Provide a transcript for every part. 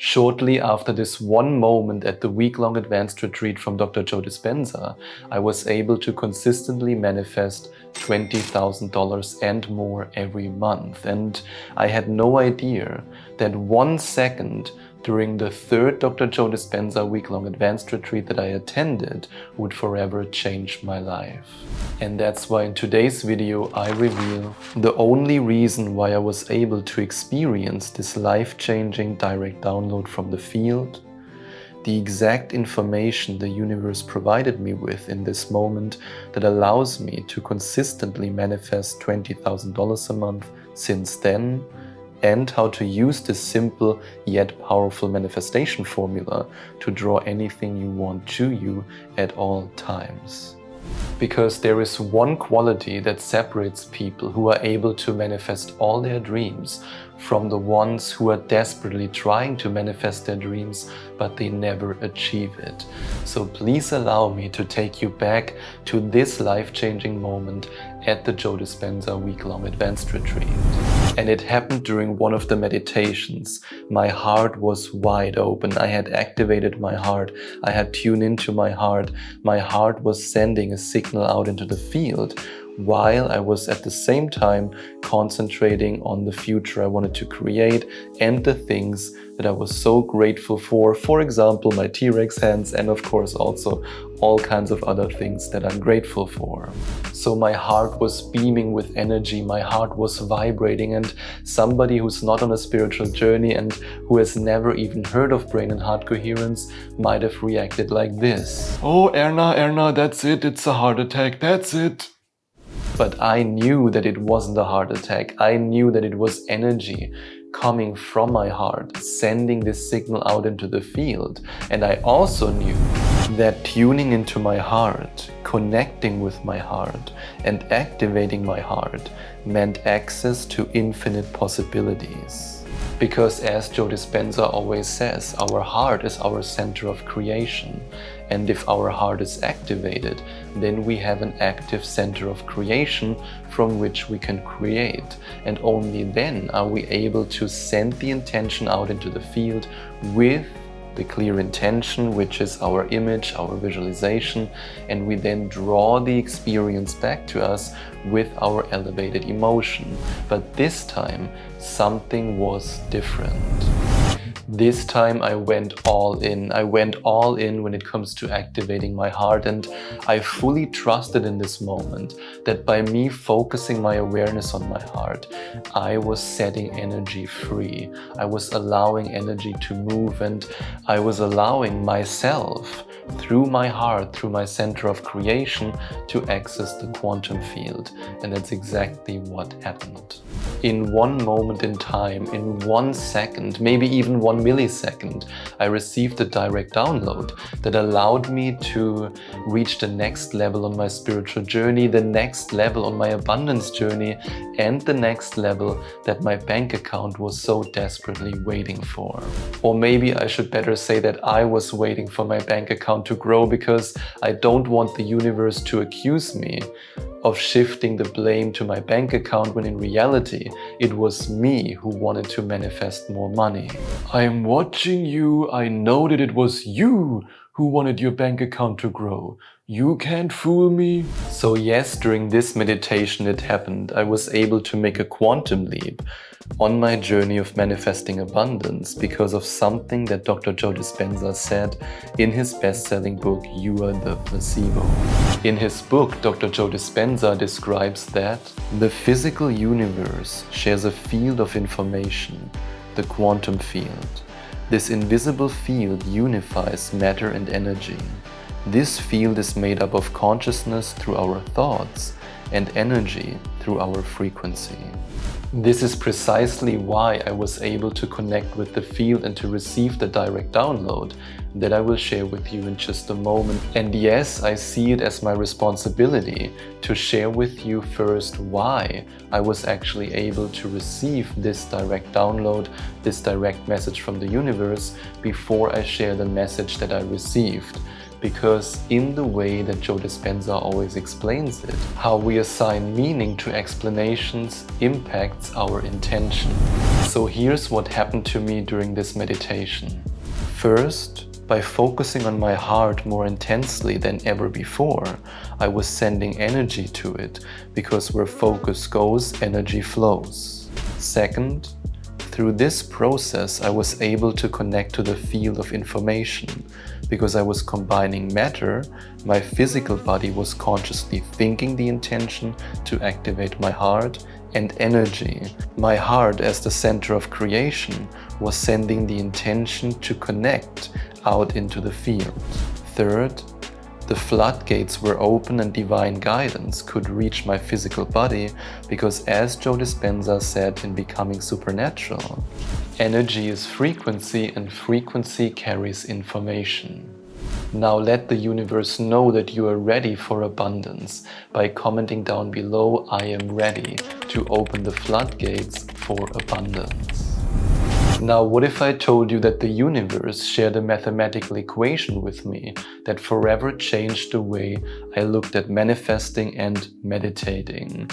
Shortly after this one moment at the week-long advanced retreat from Dr. Joe Dispenza, I was able to consistently manifest $20,000 and more every month. And I had no idea that 1 second during the third Dr. Joe Dispenza week-long advanced retreat that I attended would forever change my life. And that's why in today's video I reveal the only reason why I was able to experience this life-changing direct download from the field, the exact information the universe provided me with in this moment that allows me to consistently manifest $20,000 a month since then, and how to use this simple yet powerful manifestation formula to draw anything you want to you at all times. Because there is one quality that separates people who are able to manifest all their dreams from the ones who are desperately trying to manifest their dreams, but they never achieve it. So please allow me to take you back to this life-changing moment at the Joe Dispenza week-long advanced retreat. And it happened during one of the meditations. My heart was wide open. I had activated my heart. I had tuned into my heart. My heart was sending a signal out into the field, while I was at the same time concentrating on the future I wanted to create and the things that I was so grateful for example, my T-Rex hands, and of course also all kinds of other things that I'm grateful for. So my heart was beaming with energy, my heart was vibrating, and somebody who's not on a spiritual journey and who has never even heard of brain and heart coherence might have reacted like this. Oh, Erna, that's it, it's a heart attack, that's it. But I knew that it wasn't a heart attack. I knew that it was energy coming from my heart, sending this signal out into the field. And I also knew that tuning into my heart, connecting with my heart, and activating my heart meant access to infinite possibilities. Because as Joe Dispenza always says, our heart is our center of creation. And if our heart is activated, then we have an active center of creation from which we can create. And only then are we able to send the intention out into the field with the clear intention, which is our image, our visualization, and we then draw the experience back to us with our elevated emotion. But this time, something was different. This time I went all in. I went all in when it comes to activating my heart, and I fully trusted in this moment that by me focusing my awareness on my heart, I was setting energy free. I was allowing energy to move, and I was allowing myself through my heart, through my center of creation, to access the quantum field. And that's exactly what happened. In one moment in time, in 1 second, maybe even 1 millisecond, I received a direct download that allowed me to reach the next level on my spiritual journey, the next level on my abundance journey, and the next level that my bank account was so desperately waiting for. Or maybe I should better say that I was waiting for my bank account to grow, because I don't want the universe to accuse me of shifting the blame to my bank account, when in reality it was me who wanted to manifest more money. I'm watching you. I know that it was you who wanted your bank account to grow. You can't fool me. So yes, during this meditation it happened. I was able to make a quantum leap on my journey of manifesting abundance because of something that Dr. Joe Dispenza said in his best-selling book, You Are the Placebo. In his book, Dr. Joe Dispenza describes that the physical universe shares a field of information, the quantum field. This invisible field unifies matter and energy. This field is made up of consciousness through our thoughts and energy through our frequency. This is precisely why I was able to connect with the field and to receive the direct download that I will share with you in just a moment. And yes, I see it as my responsibility to share with you first why I was actually able to receive this direct download, this direct message from the universe, before I share the message that I received. because in the way that Joe Dispenza always explains it, how we assign meaning to explanations impacts our intention. So here's what happened to me during this meditation. First, by focusing on my heart more intensely than ever before, I was sending energy to it, because where focus goes, energy flows. Second, through this process, I was able to connect to the field of information, because I was combining matter. My physical body was consciously thinking the intention to activate my heart, and energy. My heart, as the center of creation, was sending the intention to connect out into the field. Third, the floodgates were open and divine guidance could reach my physical body, because as Joe Dispenza said in Becoming Supernatural, energy is frequency and frequency carries information. Now let the universe know that you are ready for abundance by commenting down below, I am ready, to open the floodgates for abundance. Now, what if I told you that the universe shared a mathematical equation with me that forever changed the way I looked at manifesting and meditating?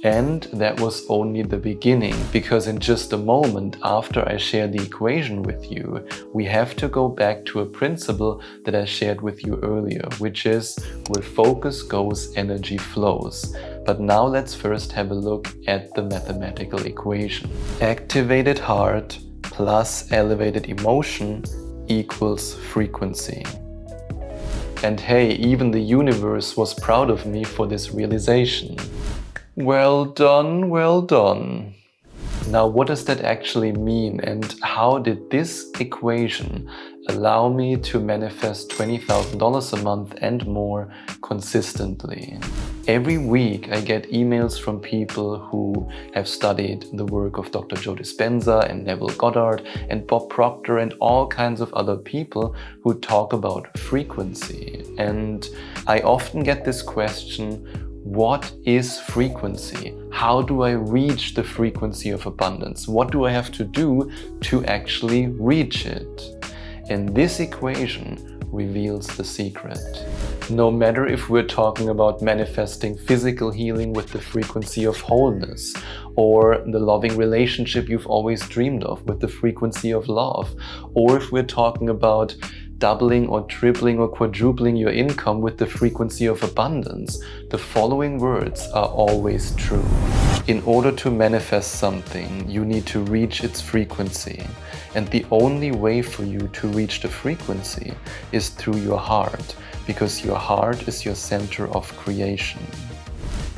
And that was only the beginning, because in just a moment after I share the equation with you, we have to go back to a principle that I shared with you earlier, which is where focus goes, energy flows. But now let's first have a look at the mathematical equation. Activated heart plus elevated emotion equals frequency. And hey, even the universe was proud of me for this realization. Well done, well done. Now, what does that actually mean, and how did this equation allow me to manifest $20,000 a month and more consistently? Every week I get emails from people who have studied the work of Dr. Joe Dispenza and Neville Goddard and Bob Proctor and all kinds of other people who talk about frequency. And I often get this question, what is frequency? How do I reach the frequency of abundance? What do I have to do to actually reach it? And this equation reveals the secret. No matter if we're talking about manifesting physical healing with the frequency of wholeness, or the loving relationship you've always dreamed of with the frequency of love, or if we're talking about doubling or tripling or quadrupling your income with the frequency of abundance, the following words are always true. In order to manifest something, you need to reach its frequency. And the only way for you to reach the frequency is through your heart, because your heart is your center of creation.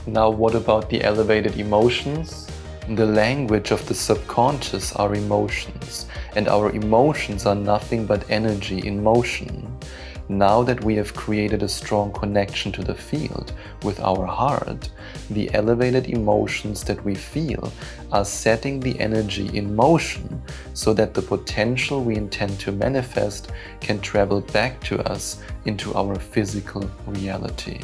Now, what about the elevated emotions? The language of the subconscious are emotions, and our emotions are nothing but energy in motion. Now that we have created a strong connection to the field with our heart, the elevated emotions that we feel are setting the energy in motion so that the potential we intend to manifest can travel back to us into our physical reality.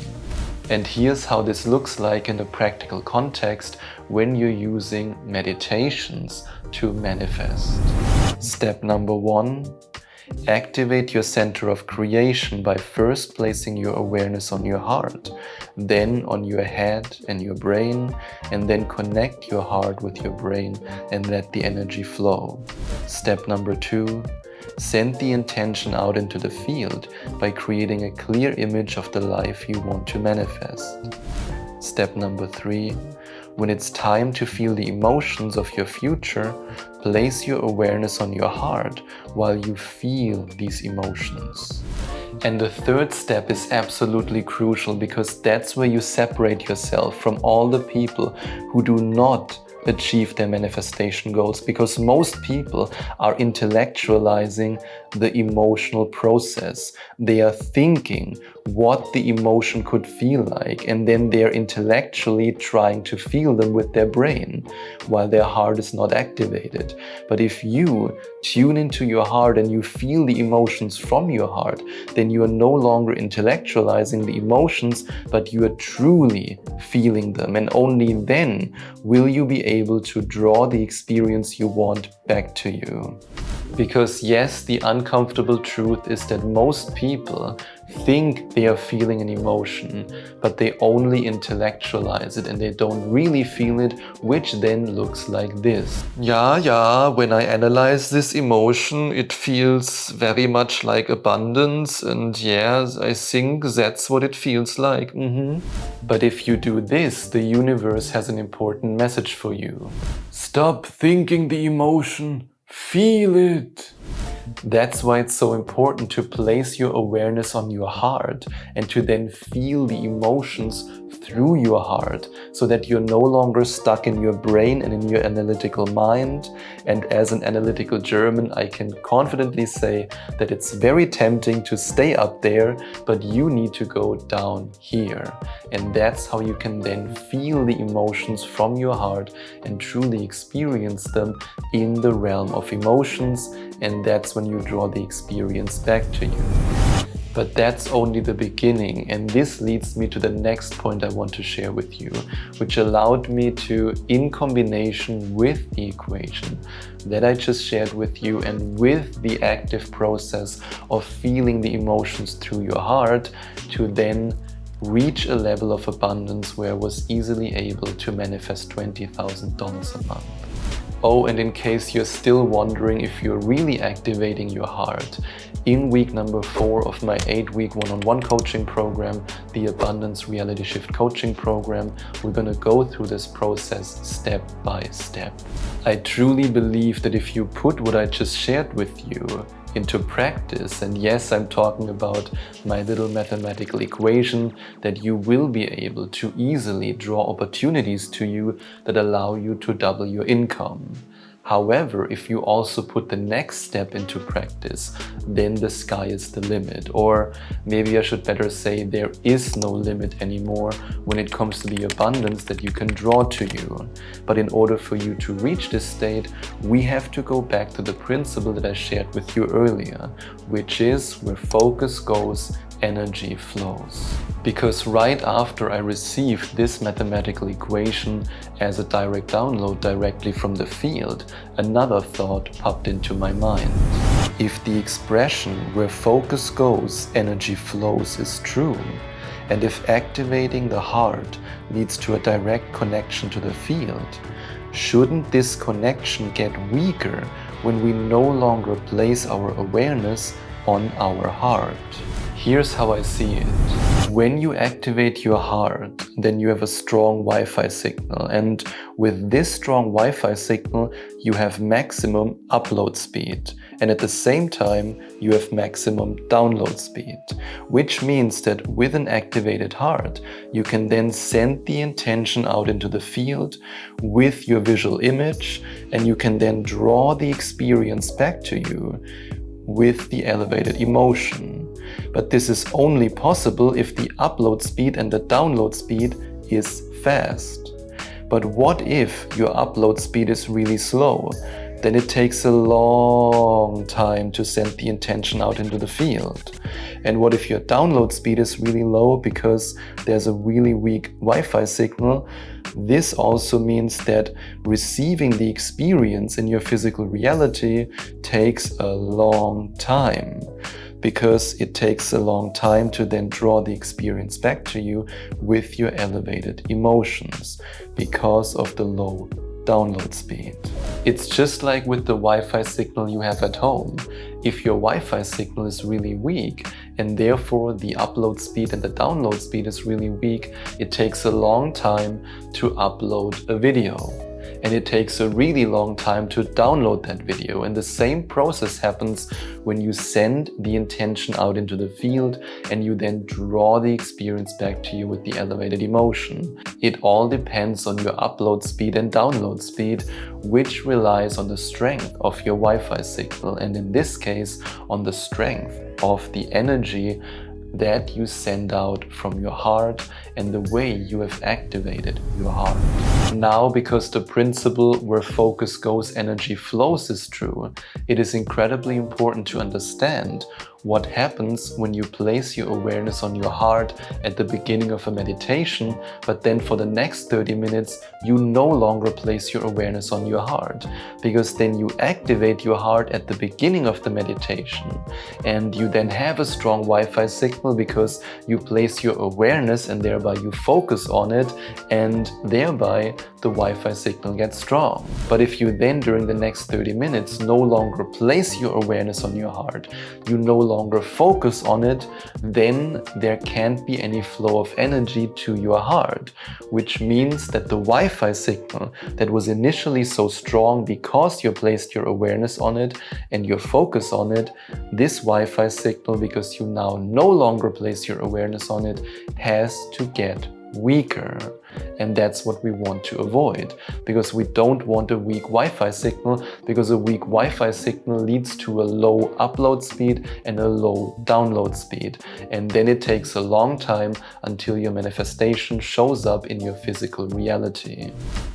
And here's how this looks like in a practical context when you're using meditations to manifest. Step number 1, activate your center of creation by first placing your awareness on your heart, then on your head and your brain, and then connect your heart with your brain and let the energy flow. Step number 2, send the intention out into the field by creating a clear image of the life you want to manifest. Step number 3, when it's time to feel the emotions of your future, place your awareness on your heart while you feel these emotions. And the third step is absolutely crucial, because that's where you separate yourself from all the people who do not achieve their manifestation goals, because most people are intellectualizing the emotional process. They are thinking what the emotion could feel like, and then they're intellectually trying to feel them with their brain while their heart is not activated. But if you tune into your heart and you feel the emotions from your heart, then you are no longer intellectualizing the emotions, but you are truly feeling them, and only then will you be able to draw the experience you want back to you. Because yes, the uncomfortable truth is that most people think they are feeling an emotion, but they only intellectualize it and they don't really feel it, which then looks like this. Yeah, when I analyze this emotion, it feels very much like abundance, and yes, I think that's what it feels like. But if you do this, the universe has an important message for you. Stop thinking the emotion, feel it. That's why it's so important to place your awareness on your heart and to then feel the emotions through your heart, so that you're no longer stuck in your brain and in your analytical mind. And as an analytical German, I can confidently say that it's very tempting to stay up there, but you need to go down here. And that's how you can then feel the emotions from your heart and truly experience them in the realm of emotions. And that's when you draw the experience back to you. But that's only the beginning, and this leads me to the next point I want to share with you, which allowed me to, in combination with the equation that I just shared with you and with the active process of feeling the emotions through your heart, to then reach a level of abundance where I was easily able to manifest $20,000 a month. Oh, and in case you're still wondering if you're really activating your heart, in week number 4 of my 8-week one-on-one coaching program, the Abundance Reality Shift Coaching Program, we're gonna go through this process step by step. I truly believe that if you put what I just shared with you into practice, and yes, I'm talking about my little mathematical equation, that you will be able to easily draw opportunities to you that allow you to double your income. However, if you also put the next step into practice, then the sky is the limit. Or maybe I should better say there is no limit anymore when it comes to the abundance that you can draw to you. But in order for you to reach this state, we have to go back to the principle that I shared with you earlier, which is where focus goes, energy flows. Because right after I received this mathematical equation as a direct download directly from the field, another thought popped into my mind. If the expression where focus goes, energy flows is true, and if activating the heart leads to a direct connection to the field, shouldn't this connection get weaker when we no longer place our awareness on our heart? Here's how I see it. When you activate your heart, then you have a strong Wi-Fi signal, and with this strong Wi-Fi signal, you have maximum upload speed, and at the same time, you have maximum download speed, which means that with an activated heart, you can then send the intention out into the field with your visual image, and you can then draw the experience back to you with the elevated emotion. But this is only possible if the upload speed and the download speed is fast. But what if your upload speed is really slow? Then it takes a long time to send the intention out into the field. And what if your download speed is really low because there's a really weak Wi-Fi signal? This also means that receiving the experience in your physical reality takes a long time, because it takes a long time to then draw the experience back to you with your elevated emotions because of the low download speed. It's just like with the Wi-Fi signal you have at home. If your Wi-Fi signal is really weak and therefore the upload speed and the download speed is really weak, it takes a long time to upload a video. And it takes a really long time to download that video. And the same process happens when you send the intention out into the field and you then draw the experience back to you with the elevated emotion. It all depends on your upload speed and download speed, which relies on the strength of your Wi-Fi signal, and in this case, on the strength of the energy that you send out from your heart and the way you have activated your heart. Now, because the principle where focus goes, energy flows is true, it is incredibly important to understand what happens when you place your awareness on your heart at the beginning of a meditation, but then for the next 30 minutes, you no longer place your awareness on your heart, because then you activate your heart at the beginning of the meditation, and you then have a strong Wi-Fi signal because you place your awareness and thereby you focus on it, and thereby the Wi-Fi signal gets strong. But if you then during the next 30 minutes no longer place your awareness on your heart, you no longer focus on it, then there can't be any flow of energy to your heart, which means that the Wi-Fi signal that was initially so strong because you placed your awareness on it and your focus on it, this Wi-Fi signal, because you now no longer place your awareness on it, has to get weaker. And that's what we want to avoid, because we don't want a weak Wi-Fi signal, because a weak Wi-Fi signal leads to a low upload speed and a low download speed, and then it takes a long time until your manifestation shows up in your physical reality.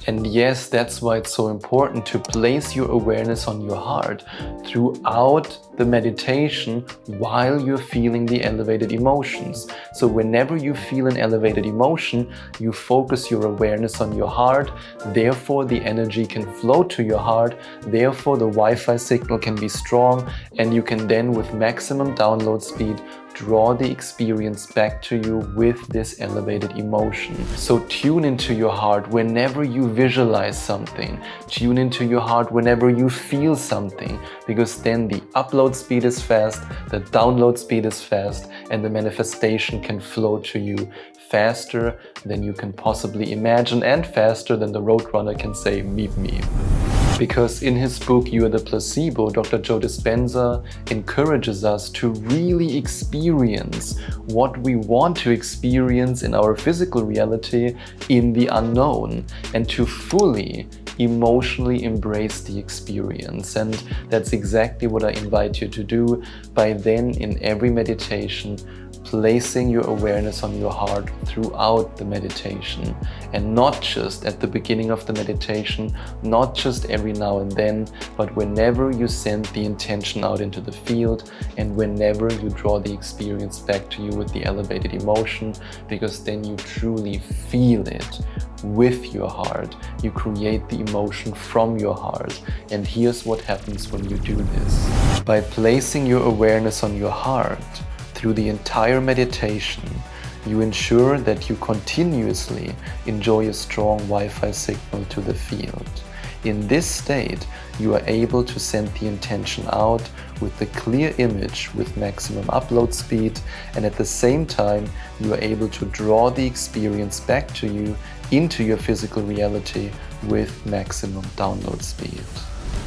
And yes, that's why it's so important to place your awareness on your heart throughout the meditation while you're feeling the elevated emotions. So whenever you feel an elevated emotion, you focus your awareness on your heart, therefore the energy can flow to your heart, therefore the Wi-Fi signal can be strong, and you can then with maximum download speed draw the experience back to you with this elevated emotion. So tune into your heart whenever you visualize something. Tune into your heart whenever you feel something, because then the upload speed is fast, the download speed is fast, and the manifestation can flow to you faster than you can possibly imagine, and faster than the Roadrunner can say meep meep. Because in his book You Are the Placebo, Dr. Joe Dispenza encourages us to really experience what we want to experience in our physical reality in the unknown, and to fully emotionally embrace the experience. And that's exactly what I invite you to do by then in every meditation placing your awareness on your heart throughout the meditation, and not just at the beginning of the meditation, not just every now and then, but whenever you send the intention out into the field and whenever you draw the experience back to you with the elevated emotion, because then you truly feel it with your heart. You create the emotion from your heart. And here's what happens when you do this. By placing your awareness on your heart through the entire meditation, you ensure that you continuously enjoy a strong Wi-Fi signal to the field. In this state, you are able to send the intention out with the clear image with maximum upload speed, and at the same time, you are able to draw the experience back to you into your physical reality with maximum download speed.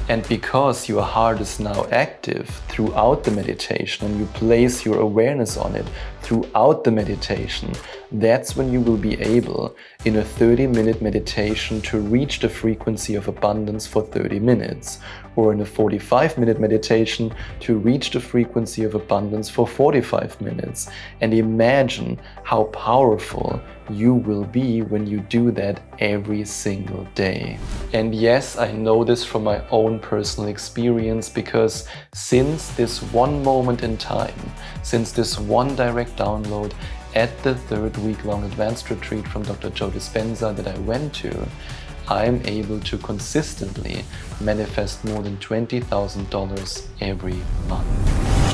And because your heart is now active throughout the meditation and you place your awareness on it throughout the meditation, that's when you will be able, in a 30-minute meditation, to reach the frequency of abundance for 30 minutes, or in a 45-minute meditation to reach the frequency of abundance for 45 minutes. And imagine how powerful you will be when you do that every single day. And yes, I know this from my own personal experience, because since this one moment in time, since this one direct download at the 3rd week-long advanced retreat from Dr. Joe Dispenza that I went to, I'm able to consistently manifest more than $20,000 every month.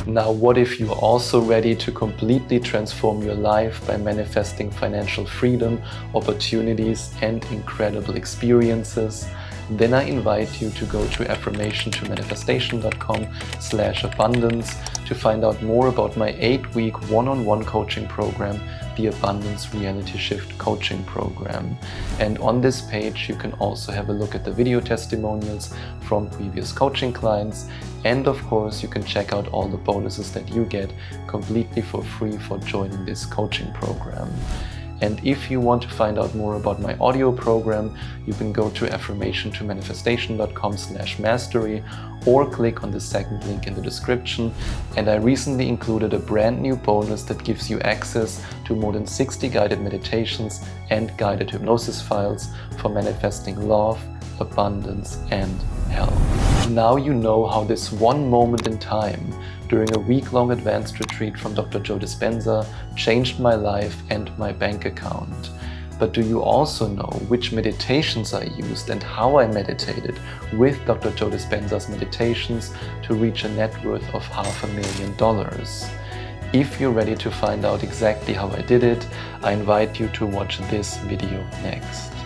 Now, what if you're also ready to completely transform your life by manifesting financial freedom, opportunities, and incredible experiences? Then I invite you to go to affirmationtomanifestation.com/abundance to find out more about my 8-week one-on-one coaching program, the Abundance Reality Shift Coaching Program. And on this page, you can also have a look at the video testimonials from previous coaching clients. And of course, you can check out all the bonuses that you get completely for free for joining this coaching program. And if you want to find out more about my audio program, you can go to affirmationtomanifestation.com/mastery or click on the second link in the description. And I recently included a brand new bonus that gives you access to more than 60 guided meditations and guided hypnosis files for manifesting love, abundance, and health. Now you know how this one moment in time during a week-long advanced retreat from Dr. Joe Dispenza changed my life and my bank account. But do you also know which meditations I used and how I meditated with Dr. Joe Dispenza's meditations to reach a net worth of $500,000? If you're ready to find out exactly how I did it, I invite you to watch this video next.